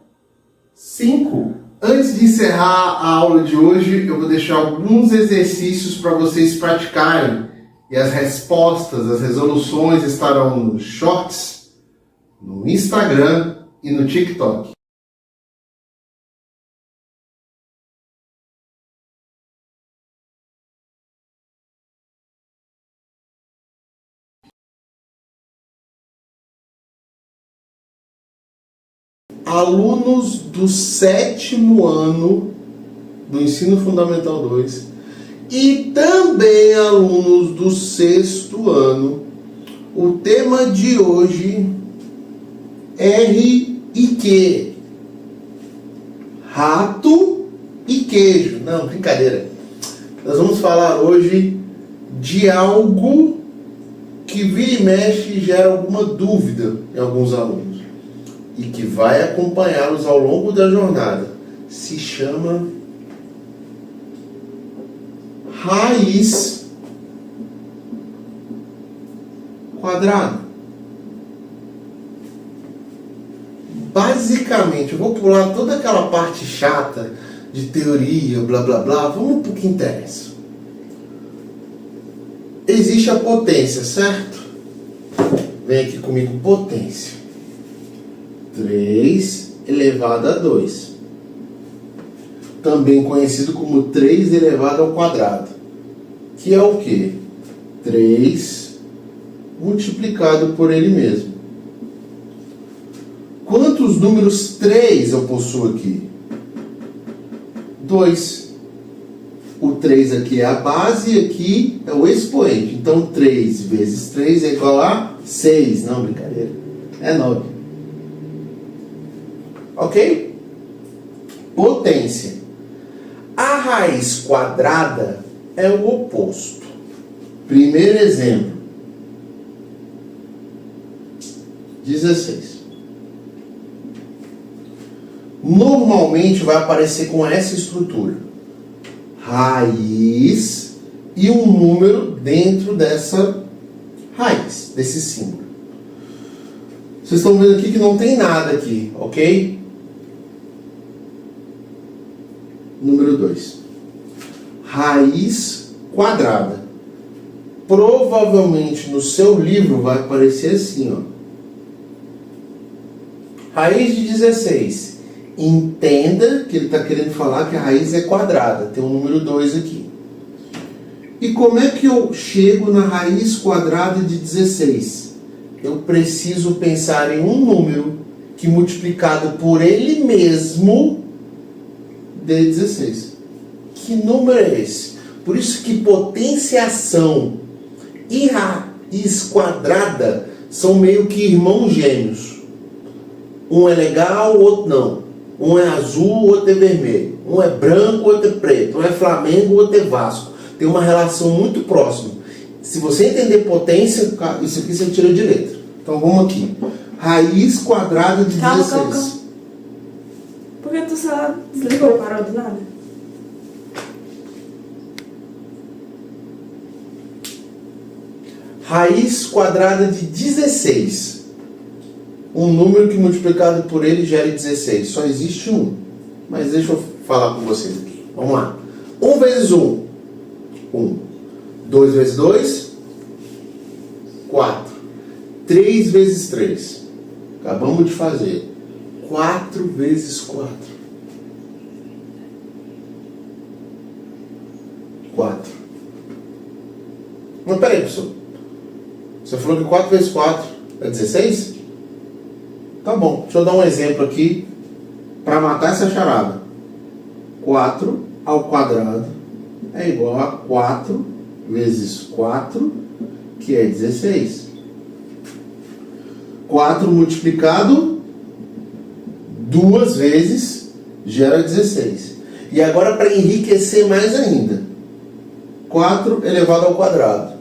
5. Antes de encerrar a aula de hoje, eu vou deixar alguns exercícios para vocês praticarem. E as respostas, as resoluções estarão nos shorts, no Instagram e no TikTok. Alunos do 7º ano do Ensino Fundamental 2 e também alunos do 6º ano, o tema de hoje, R e Q. Rato e queijo. Não, brincadeira. Nós vamos falar hoje de algo que vira e mexe e gera alguma dúvida em alguns alunos e que vai acompanhá-los ao longo da jornada. Se chama raiz quadrada. basicamente, eu vou pular toda aquela parte chata de teoria, blá blá blá, vamos para o que interessa. Existe a potência, certo? Vem aqui comigo, potência. 3 elevado a 2. Também conhecido como 3 elevado ao quadrado. Que é o quê? 3 multiplicado por ele mesmo. Quantos números 3 eu possuo aqui? 2. O 3 aqui é a base e aqui é o expoente. Então 3 vezes 3 é igual a 6. Não, brincadeira. É 9. Ok? Potência. A raiz quadrada é o oposto. Primeiro exemplo. 16. Normalmente vai aparecer com essa estrutura. Raiz e um número dentro dessa raiz, desse símbolo. Vocês estão vendo aqui que não tem nada aqui, ok? Número 2. Raiz quadrada. Provavelmente no seu livro vai aparecer assim, ó. Raiz de 16. Entenda que ele está querendo falar que a raiz é quadrada. Tem o número 2 aqui. E como é que eu chego na raiz quadrada de 16? Eu preciso pensar em um número que multiplicado por ele mesmo dê 16. Que número é esse? Por isso que potenciação e raiz quadrada são meio que irmãos gêmeos. Um é legal, o outro não. Um é azul, o outro é vermelho. Um é branco, o outro é preto. Um é Flamengo, o outro é Vasco. Tem uma relação muito próxima. Se você entender potência, isso aqui você tira de letra. Então vamos aqui. Raiz quadrada de 16. Calma. Por que tu só desligou e parou do nada? Raiz quadrada de 16. Um número que multiplicado por ele gera 16. Só existe um. Mas deixa eu falar com vocês aqui. Vamos lá. 1 vezes 1. 1. 2 vezes 2. 4. 3 vezes 3. Acabamos de fazer. 4 vezes 4. 4. Mas peraí, professor. Você falou que 4 vezes 4 é 16? Tá bom, deixa eu dar um exemplo aqui para matar essa charada. 4 ao quadrado é igual a 4 vezes 4, que é 16. 4 multiplicado 2 vezes gera 16. E agora, para enriquecer mais ainda, 4 elevado ao quadrado.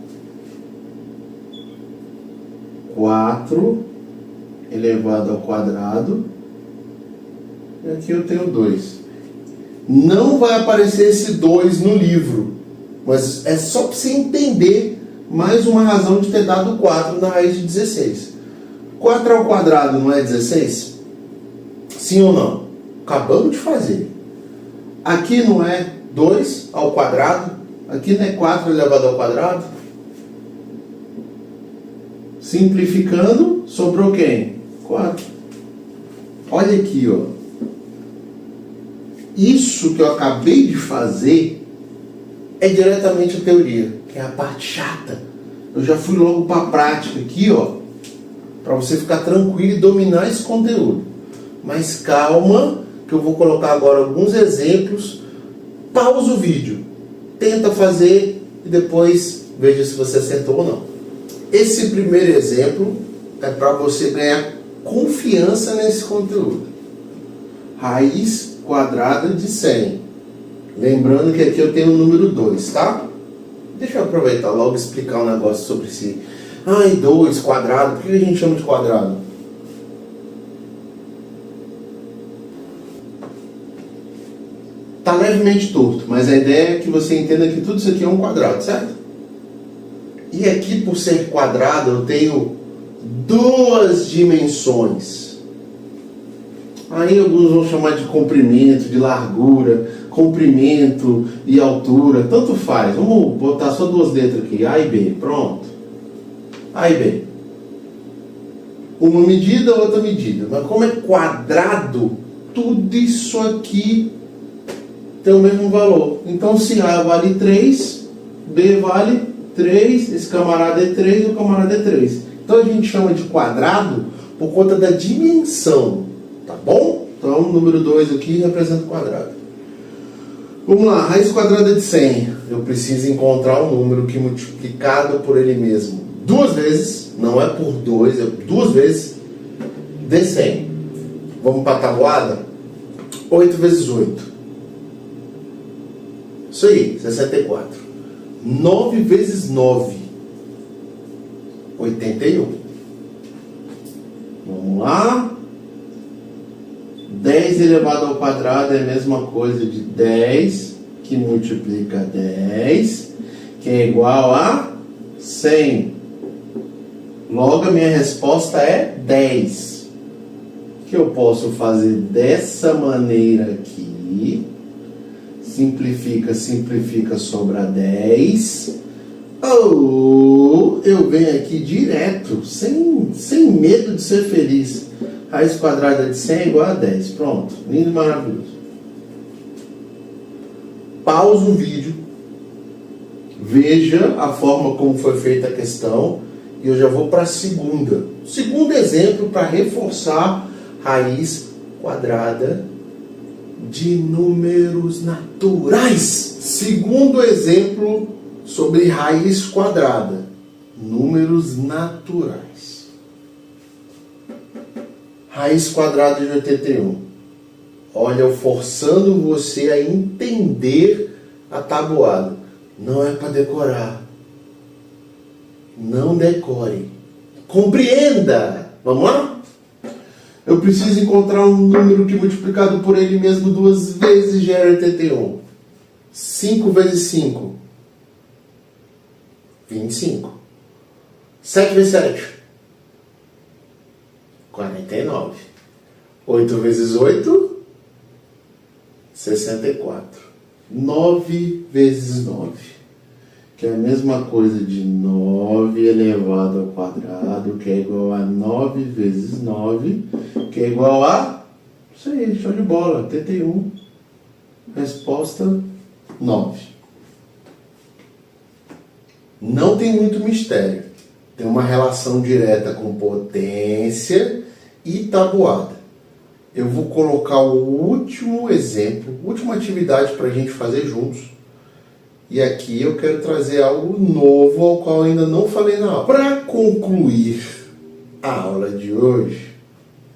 4 elevado ao quadrado. E aqui eu tenho 2. Não vai aparecer esse 2 no livro, mas é só para você entender mais uma razão de ter dado 4 na raiz de 16. 4 ao quadrado não é 16? Sim ou não? Acabamos de fazer. Aqui não é 2 ao quadrado? Aqui não é 4 elevado ao quadrado? Simplificando, sobrou quem? 4. Olha aqui, ó. Isso que eu acabei de fazer é diretamente a teoria, que é a parte chata. Eu já fui logo para a prática aqui, ó, para você ficar tranquilo e dominar esse conteúdo. Mas calma, que eu vou colocar agora alguns exemplos. Pausa o vídeo, tenta fazer e depois veja se você acertou ou não. Esse primeiro exemplo é para você ganhar confiança nesse conteúdo. Raiz quadrada de 100. Lembrando que aqui eu tenho o número 2, tá? Deixa eu aproveitar logo e explicar um negócio sobre esse... 2 quadrado. Por que a gente chama de quadrado? Tá levemente torto, mas a ideia é que você entenda que tudo isso aqui é um quadrado, certo? E aqui, por ser quadrado, eu tenho duas dimensões. Aí alguns vão chamar de comprimento, de largura, comprimento e altura, tanto faz. Vamos botar só duas letras aqui, A e B, pronto. A e B. Uma medida, outra medida. Mas como é quadrado, tudo isso aqui tem o mesmo valor. Então se A vale 3, B vale 3, esse camarada é 3 e o camarada é 3. Então a gente chama de quadrado por conta da dimensão, tá bom? Então o número 2 aqui representa o quadrado. Vamos lá, raiz quadrada de 100. Eu preciso encontrar um número que multiplicado por ele mesmo duas vezes, não é por 2, é duas vezes, dê 100. Vamos para a tabuada? 8 vezes 8. Isso aí, 64. 9 vezes 9. 81. Vamos lá. 10 elevado ao quadrado é a mesma coisa de 10, que multiplica 10, que é igual a 100. Logo, a minha resposta é 10. Que eu posso fazer dessa maneira aqui. Simplifica, simplifica, sobra 10. Ou eu venho aqui direto, sem medo de ser feliz. Raiz quadrada de 100 é igual a 10. Pronto, lindo e maravilhoso. Pausa o vídeo. Veja a forma como foi feita a questão. E eu já vou para a segunda. Segundo exemplo para reforçar raiz quadrada de números naturais. Segundo exemplo sobre raiz quadrada. Números naturais. Raiz quadrada de 81. Olha, eu forçando você a entender a tabuada. Não é para decorar. Não decore. Compreenda. Vamos lá? Eu preciso encontrar um número que multiplicado por ele mesmo duas vezes gera 81. 5 vezes 5. 25. 7 vezes 7. 49. 8 vezes 8. 64. 9 vezes 9. Que é a mesma coisa de 9 elevado ao quadrado, que é igual a 9 vezes 9, que é igual a... Isso aí, show de bola, 81. Resposta 9. Não tem muito mistério. Tem uma relação direta com potência e tabuada. Eu vou colocar o último exemplo, última atividade para a gente fazer juntos. E aqui eu quero trazer algo novo ao qual ainda não falei na aula. Para concluir a aula de hoje,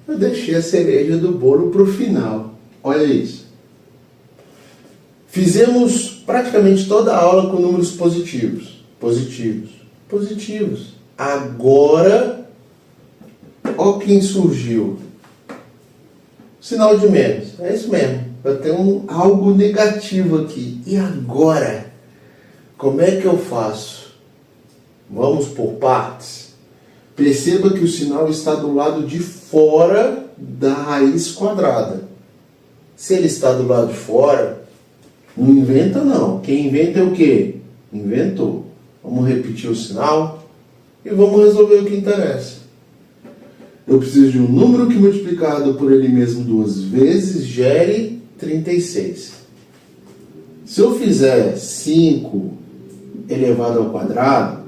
eu deixei a cereja do bolo para o final. Olha isso. Fizemos praticamente toda a aula com números positivos. Positivos. Agora, ó quem surgiu. Sinal de menos. É isso mesmo. Vai ter algo negativo aqui. E agora? Como é que eu faço? Vamos por partes. Perceba que o sinal está do lado de fora da raiz quadrada. Se ele está do lado de fora, não inventa não. Quem inventa é o quê? Inventou. Vamos repetir o sinal e vamos resolver o que interessa. Eu preciso de um número que multiplicado por ele mesmo duas vezes gere 36. Se eu fizer 5 elevado ao quadrado,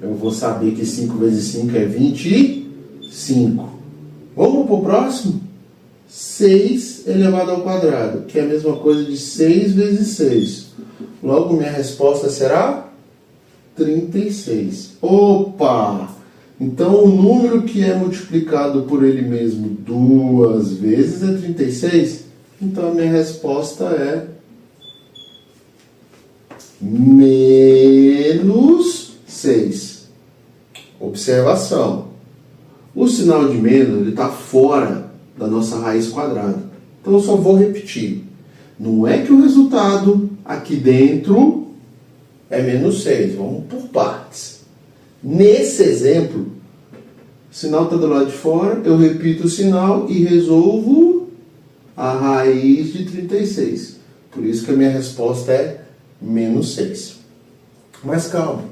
eu vou saber que 5 vezes 5 é 25. Vamos para o próximo? 6 elevado ao quadrado, que é a mesma coisa de 6 vezes 6. Logo, minha resposta será 36. Opa! Então, o número que é multiplicado por ele mesmo duas vezes é 36. Então, a minha resposta é menos 6. Observação. O sinal de menos está fora da nossa raiz quadrada. Então, eu só vou repetir. Não é que o resultado aqui dentro é menos 6. Vamos por partes. Nesse exemplo, sinal está do lado de fora, eu repito o sinal e resolvo a raiz de 36. Por isso que a minha resposta é menos 6. Mas calma,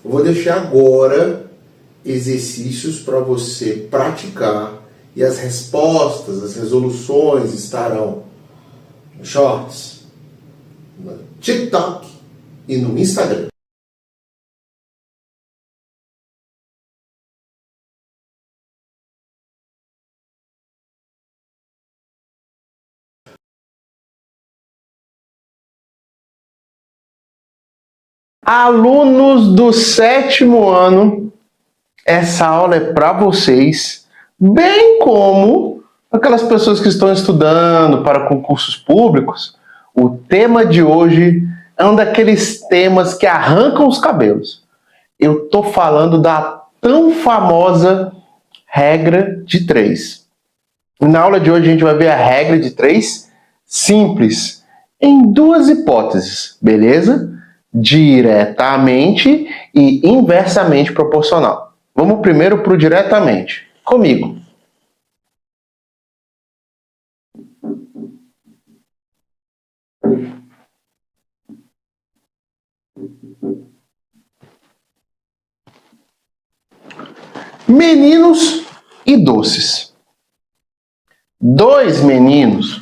eu vou deixar agora exercícios para você praticar e as respostas, as resoluções estarão no Shorts, no TikTok e no Instagram. Alunos do 7º ano, essa aula é para vocês, bem como aquelas pessoas que estão estudando para concursos públicos. O tema de hoje é um daqueles temas que arrancam os cabelos. Eu estou falando da tão famosa regra de 3. Na aula de hoje a gente vai ver a regra de 3 simples, em 2 hipóteses, beleza? Diretamente e inversamente proporcional. Vamos primeiro para o diretamente. Comigo. Meninos e doces. 2 meninos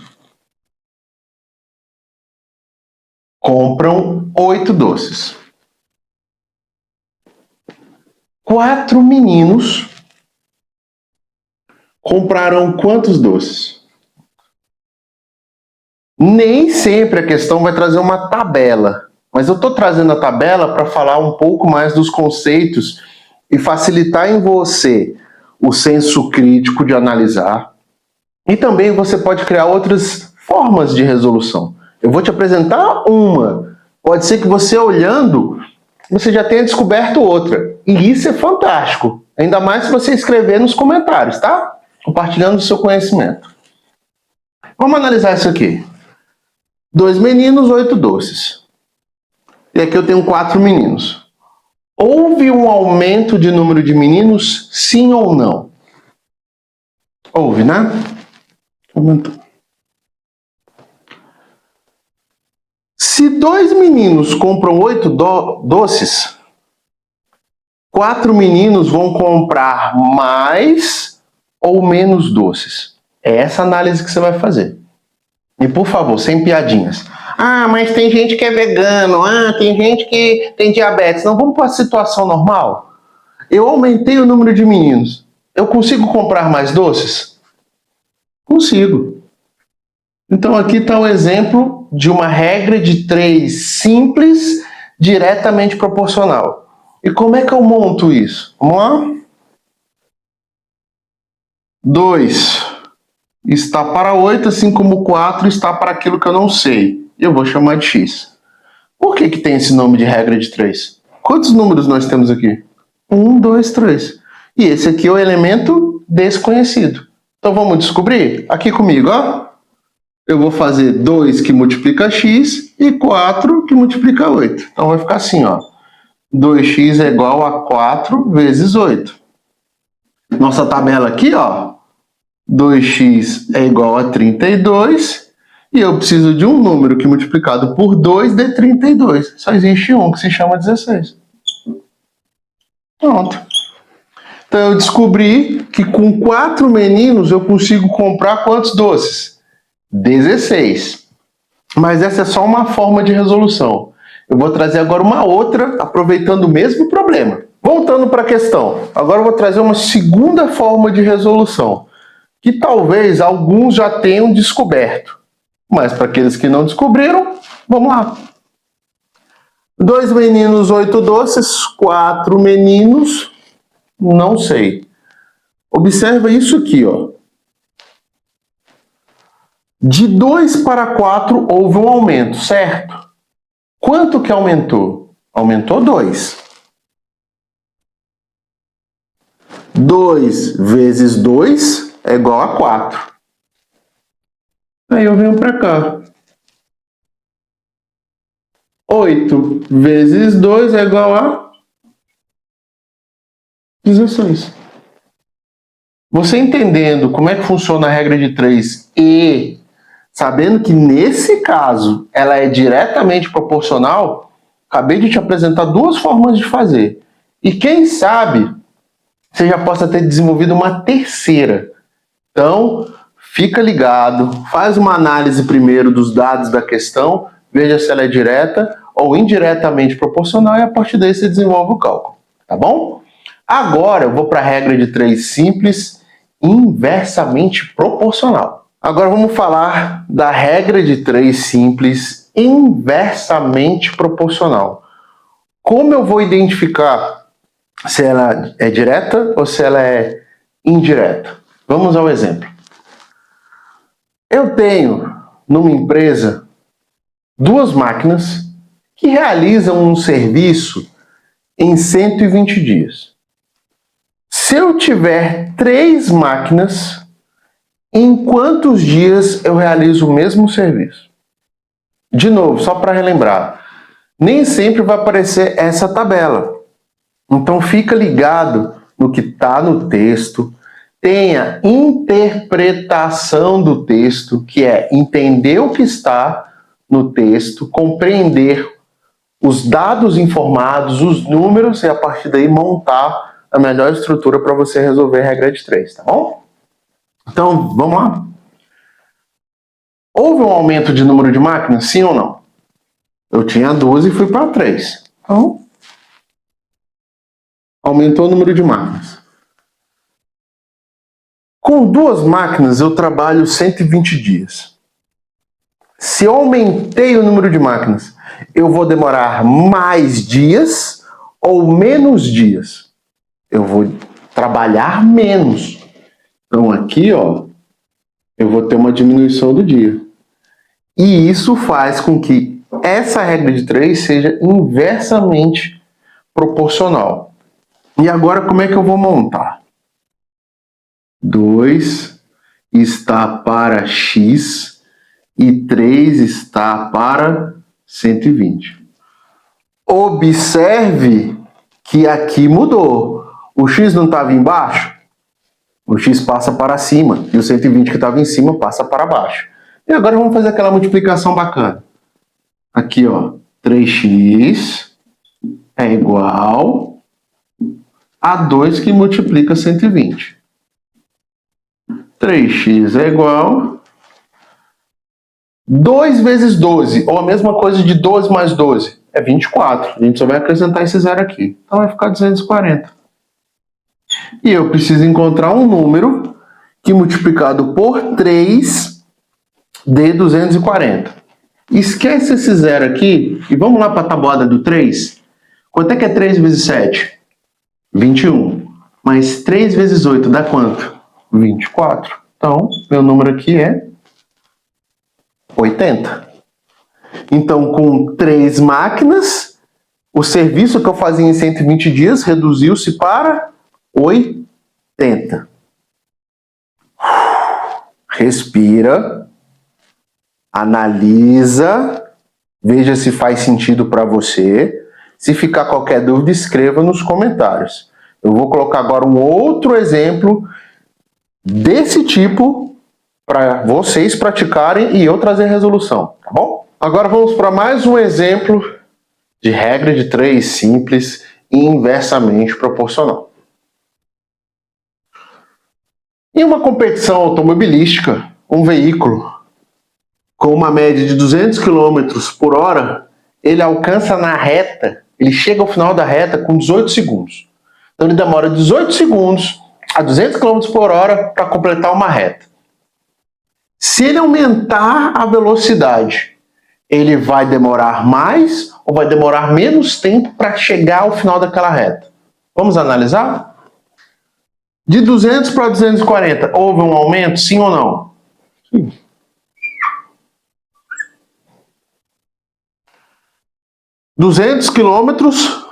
compram 8 doces. 4 meninos compraram quantos doces? Nem sempre a questão vai trazer uma tabela, mas eu estou trazendo a tabela para falar um pouco mais dos conceitos e facilitar em você o senso crítico de analisar. E também você pode criar outras formas de resolução. Eu vou te apresentar uma. Pode ser que você olhando, você já tenha descoberto outra. E isso é fantástico. Ainda mais se você escrever nos comentários, tá? Compartilhando o seu conhecimento. Vamos analisar isso aqui. 2 meninos, 8 doces. E aqui eu tenho 4 meninos. Houve um aumento de número de meninos, sim ou não? Houve, né? Aumentou. Se 2 meninos compram 8 doces, 4 meninos vão comprar mais ou menos doces? É essa análise que você vai fazer. E por favor, sem piadinhas. Ah, mas tem gente que é vegano. Ah, tem gente que tem diabetes. Não, vamos para a situação normal. Eu aumentei o número de meninos. Eu consigo comprar mais doces? Consigo. Então aqui está o exemplo de uma regra de 3 simples, diretamente proporcional. E como é que eu monto isso? Vamos lá? 2 está para 8, assim como 4 está para aquilo que eu não sei. Eu vou chamar de x. Por que tem esse nome de regra de 3? Quantos números nós temos aqui? 1, 2, 3. E esse aqui é o elemento desconhecido. Então vamos descobrir? Aqui comigo, ó. Eu vou fazer 2 que multiplica x e 4 que multiplica 8. Então vai ficar assim, ó. 2x é igual a 4 vezes 8. Nossa tabela aqui, ó. 2x é igual a 32. E eu preciso de um número que multiplicado por 2 dê 32. Só existe um, que se chama 16. Pronto. Então eu descobri que com 4 meninos eu consigo comprar quantos doces? 16. Mas essa é só uma forma de resolução. Eu vou trazer agora uma outra, aproveitando o mesmo problema. Voltando para a questão. Agora eu vou trazer uma segunda forma de resolução, que talvez alguns já tenham descoberto. Mas para aqueles que não descobriram, vamos lá. 2 meninos, 8 doces. 4 meninos, não sei. Observa isso aqui, ó. De 2 para 4 houve um aumento, certo? Quanto que aumentou? Aumentou 2. 2 vezes 2 é igual a 4. Aí eu venho para cá. 8 vezes 2 é igual a 16. Você entendendo como é que funciona a regra de 3 e sabendo que nesse caso ela é diretamente proporcional, acabei de te apresentar duas formas de fazer. E quem sabe você já possa ter desenvolvido uma terceira. Então, fica ligado, faz uma análise primeiro dos dados da questão, veja se ela é direta ou indiretamente proporcional e a partir daí você desenvolve o cálculo, tá bom? Agora eu vou para a regra de 3 simples, inversamente proporcional. Agora vamos falar da regra de 3 simples, inversamente proporcional. Como eu vou identificar se ela é direta ou se ela é indireta? Vamos ao exemplo. Eu tenho numa empresa 2 máquinas que realizam um serviço em 120 dias. Se eu tiver 3 máquinas, em quantos dias eu realizo o mesmo serviço? De novo, só para relembrar, nem sempre vai aparecer essa tabela. Então fica ligado no que está no texto, tenha interpretação do texto, que é entender o que está no texto, compreender os dados informados, os números, e a partir daí montar a melhor estrutura para você resolver a regra de 3, tá bom? Então, vamos lá? Houve um aumento de número de máquinas, sim ou não? Eu tinha 12 e fui para 3. Então, aumentou o número de máquinas. Com 2 máquinas eu trabalho 120 dias. Se eu aumentei o número de máquinas, eu vou demorar mais dias ou menos dias? Eu vou trabalhar menos. Então aqui, ó, eu vou ter uma diminuição do dia. E isso faz com que essa regra de 3 seja inversamente proporcional. E agora como é que eu vou montar? 2 está para x e 3 está para 120. Observe que aqui mudou. O x não estava embaixo? O x passa para cima. E o 120 que estava em cima passa para baixo. E agora vamos fazer aquela multiplicação bacana. Aqui, ó, 3x é igual a 2 que multiplica 120. 3x é igual 2 vezes 12, ou a mesma coisa de 12 mais 12, é 24. A gente só vai acrescentar esse zero aqui. Então vai ficar 240. E eu preciso encontrar um número que multiplicado por 3 dê 240. Esquece esse zero aqui e vamos lá para a tabuada do 3. Quanto é que é 3 vezes 7? 21. Mais 3 vezes 8 dá quanto? 24. Então, meu número aqui é 80. Então, com 3 máquinas, o serviço que eu fazia em 120 dias reduziu-se para 80. Respira, analisa, veja se faz sentido para você. Se ficar qualquer dúvida, escreva nos comentários. Eu vou colocar agora um outro exemplo desse tipo para vocês praticarem e eu trazer resolução, tá bom? Agora vamos para mais um exemplo de regra de 3 simples e inversamente proporcional. Em uma competição automobilística, um veículo com uma média de 200 km por hora, ele alcança na reta, ele chega ao final da reta com 18 segundos. Então ele demora 18 segundos a 200 km por hora para completar uma reta. Se ele aumentar a velocidade, ele vai demorar mais ou vai demorar menos tempo para chegar ao final daquela reta? Vamos analisar? De 200 para 240, houve um aumento, sim ou não? Sim. ...200 quilômetros,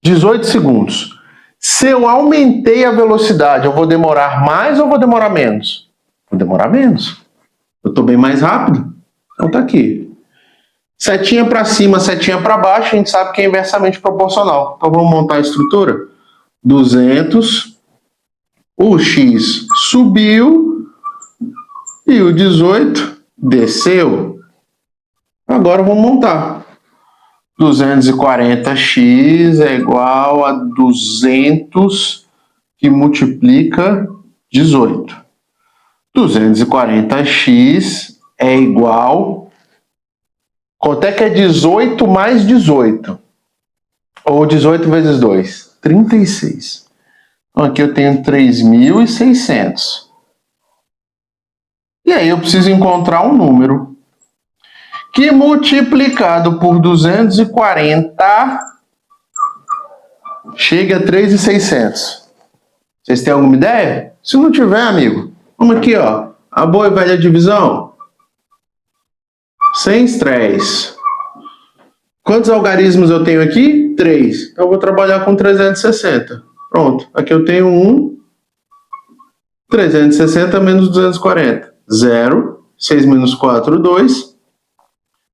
18 segundos. Se eu aumentei a velocidade, eu vou demorar mais ou vou demorar menos? Vou demorar menos. Eu estou bem mais rápido. Então tá aqui. Setinha para cima, setinha para baixo, a gente sabe que é inversamente proporcional. Então vamos montar a estrutura. 200 O x subiu e o 18 desceu. Agora vamos montar. 240x é igual a 200 que multiplica 18. 240x é igual... Quanto é que é 18 mais 18? Ou 18 vezes 2? 36. Então aqui eu tenho 3.600. E aí eu preciso encontrar um número que multiplicado por 240 chega a 3.600. Vocês têm alguma ideia? Se não tiver, amigo, vamos aqui, ó. A boa e velha divisão. Sem estresse. Quantos algarismos eu tenho aqui? 3. Então eu vou trabalhar com 360. Pronto. Aqui eu tenho 1. 360 menos 240. 0. 6 menos 4, 2.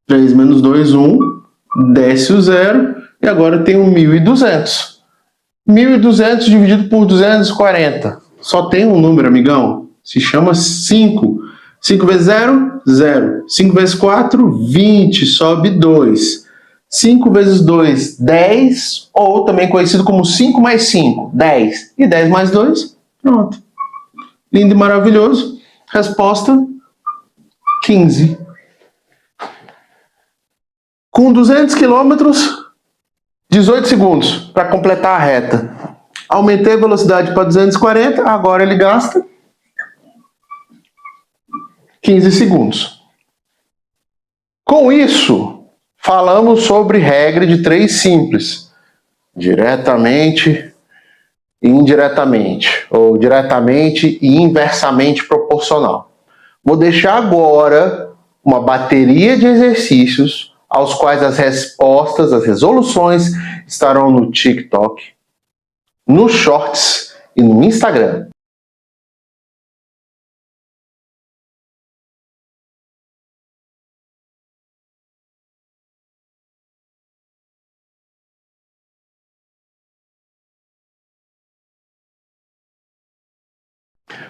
3 menos 2, 1. Desce o 0. E agora eu tenho 1.200. 1.200 dividido por 240. Só tem um número, amigão. Se chama 5. 5 vezes 0, 0. 5 vezes 4, 20. Sobe 2. 5 vezes 2, 10. Ou também conhecido como 5 mais 5, 10. E 10 mais 2, pronto. Lindo e maravilhoso. Resposta, 15. Com 200 quilômetros, 18 segundos para completar a reta. Aumentei a velocidade para 240, agora ele gasta 15 segundos. Com isso, falamos sobre regra de 3 simples. Diretamente e indiretamente. Ou diretamente e inversamente proporcional. Vou deixar agora uma bateria de exercícios aos quais as respostas, as resoluções estarão no TikTok, no Shorts e no Instagram.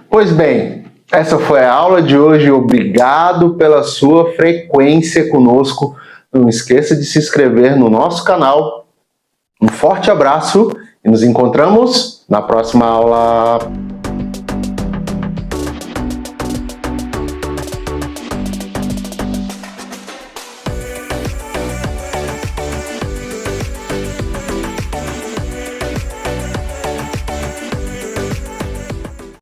Pois bem, essa foi a aula de hoje. Obrigado pela sua frequência conosco. Não esqueça de se inscrever no nosso canal. Um forte abraço e nos encontramos na próxima aula.